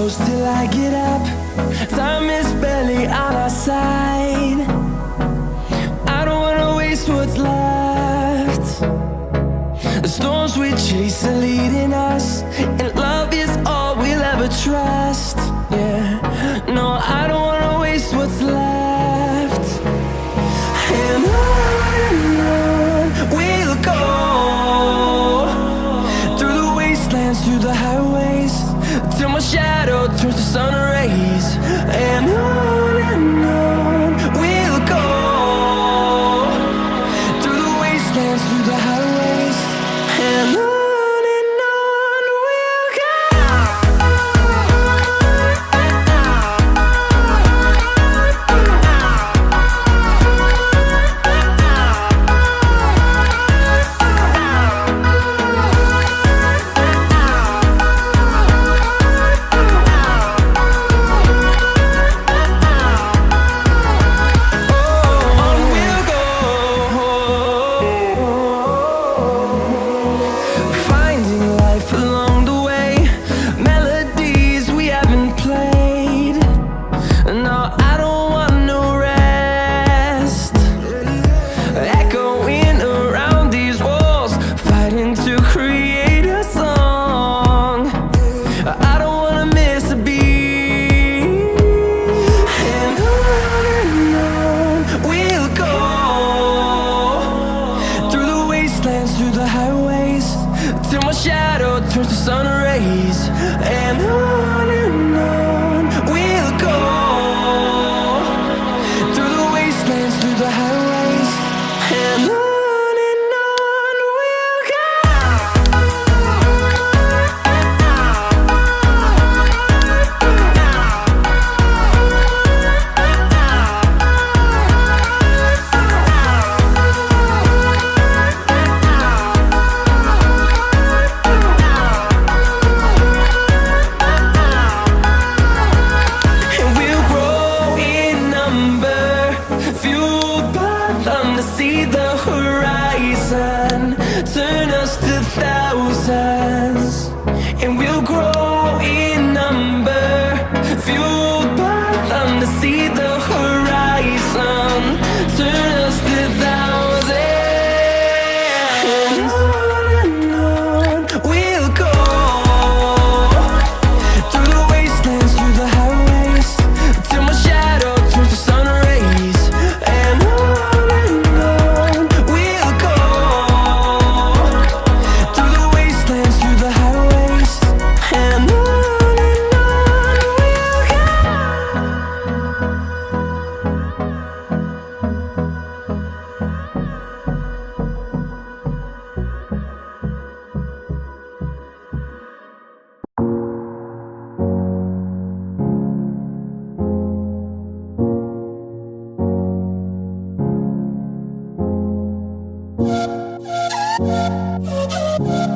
close till I get up. Time is barely on our side. I don't wanna waste what's left. The storms we chase are leading us, and love is all we'll ever trust. Yeah, no, I don't wanna waste what's left. And on we'll go, through the wastelands, through the highways, till my shadow turns to sun rays. And on we'll go, through the wastelands, through the highways, and on we'll go. Through the highways, till my shadow turns to sun rays. And on we'll go, through the wastelands, through the highways, and on we'll go. See the horizon turn us to thousands, and we'll grow in number, fueled by them. To see the horizon turn us to thousands, and on we'll go, through the wastelands, through the highways, till my shadow turns to sun rays. And We'll be right back.